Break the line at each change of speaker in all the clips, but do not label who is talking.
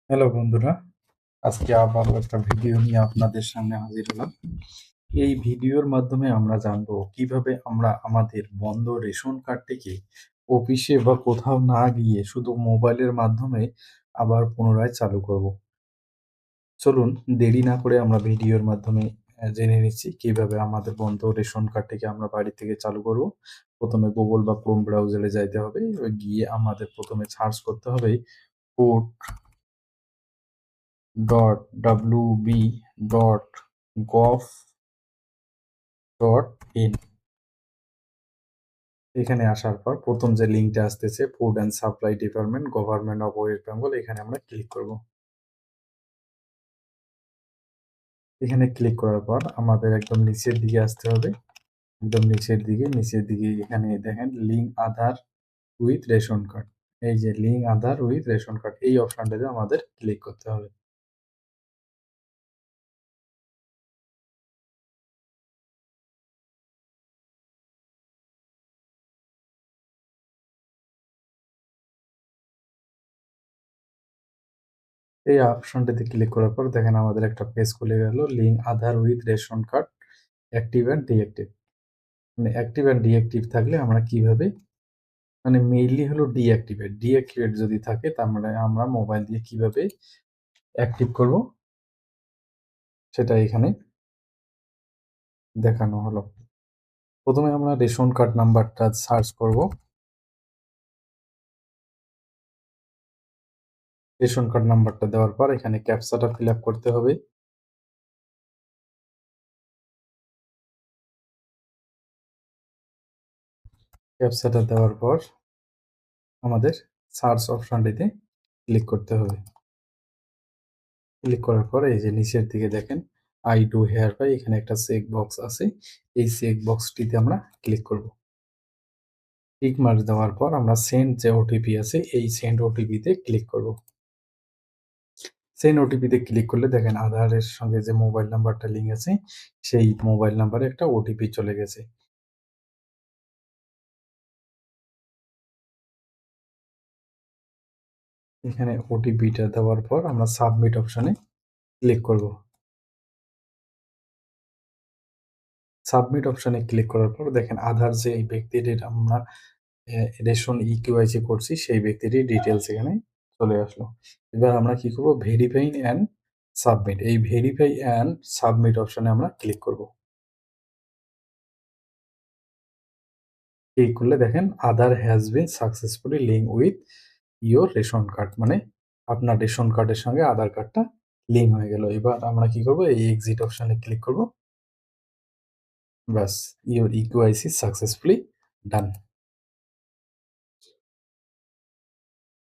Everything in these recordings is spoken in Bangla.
হ্যালো বন্ধুরা, আজকে আবারও একটা ভিডিও নিয়ে আপনাদের সামনে হাজির হলাম। এই ভিডিওর মাধ্যমে আমরা জানবো কিভাবে আমরা আমাদের বন্ধ রেশন কার্ডটিকে অফিসে বা কোথাও না গিয়ে শুধু মোবাইলের মাধ্যমে আবার পুনরায় চালু করব। চলুন দেরি না করে আমরা ভিডিওর মাধ্যমে জেনে নিচ্ছি কিভাবে আমাদের বন্ধ রেশন কার্ডটিকে আমরা বাড়ি থেকে চালু করব। প্রথমে গুগল বা ক্রোম ব্রাউজারে যাইতে হবে। গিয়ে আমাদের প্রথমে সার্চ করতে হবে কোড www.gov.in। এখানে আসার পর প্রথম যে লিঙ্কটা আসতেছে food and supply department government of West Bengal, এখানে আমরা ক্লিক করব। এখানে ক্লিক করার পর আমাদের একদম নিচের দিকে আসতে হবে। একদম নিচের দিকে এখানে দেখেন link Aadhaar with ration card. এই যে link Aadhaar with ration card, এই অপশনটাতে আমাদের ক্লিক করতে হবে। এই অপশনটাতে ক্লিক করার পর দেখেন আমাদের একটা পেজ খুলে গেল, link Aadhaar with ration card active and deactive. মানে অ্যাক্টিভ অ্যান্ড ডিঅ্যাক্টিভ থাকলে আমরা কিভাবে, মানে মেইনলি হলো ডিঅ্যাক্টিভেট যদি থাকে তার মানে আমরা মোবাইল দিয়ে কিভাবে অ্যাক্টিভ করব সেটা এখানে দেখানো হলো। প্রথমে আমরা রেশন কার্ড নাম্বারটা সার্চ করব। রেশন কার্ড নাম্বারটা দেওয়ার পর এখানে ক্যাপচাটা ফিল আপ করতে হবে। ক্যাপচাটা দেওয়ার পর আমাদের সার্চ অপশনটিতে ক্লিক করতে হবে। ক্লিক করার পর এই যে নিচের দিকে দেখেন আই ডু হেয়ারবাই, এখানে একটা চেক বক্স আছে। এই চেক বক্সটিতে আমরা ক্লিক করব। টিক মার্ক দেওয়ার পর আমরা সেন্ড যে ওটিপি আছে এই সেন্ড ওটিপিতে ক্লিক করব। সেন্ড ওটিপিতে ক্লিক করলে দেখেন আধারের সঙ্গে যে মোবাইল নাম্বারটা লিঙ্ক আছে সেই মোবাইল নাম্বারে একটা ওটিপি চলে গেছে। এখানে ওটিপিটা দেওয়ার পর আমরা সাবমিট অপশনে ক্লিক করব। সাবমিট অপশনে ক্লিক করার পর দেখেন আধার যে এই ব্যক্তিটির আমরা রেশন ইকেওয়াইসি করছি সেই ব্যক্তিটির ডিটেলস এখানে চলে আসলো। এবার আমরা কি করব, ভেরিফাই অ্যান্ড সাবমিট, এই ভেরিফাই অ্যান্ড সাবমিট অপশনে আমরা ক্লিক করব। ক্লিক করলে দেখেন Aadhaar has been successfully link with your ration card, মানে আপনার রেশন কার্ডের সঙ্গে আধার কার্ডটা লিঙ্ক হয়ে গেল। এবার আমরা কি করব, এই এক্সিট অপশনে ক্লিক করব। ব্যাস, ইওর ইকেওয়াইসি সাকসেসফুলি ডান।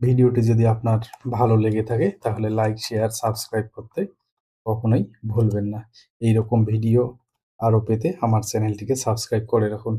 ভিডিওটি যদি আপনার ভালো লেগে থাকে তাহলে লাইক, শেয়ার, সাবস্ক্রাইব করতে কখনোই ভুলবেন না। এইরকম ভিডিও আরও পেতে আমার চ্যানেলটিকে সাবস্ক্রাইব করে রাখুন।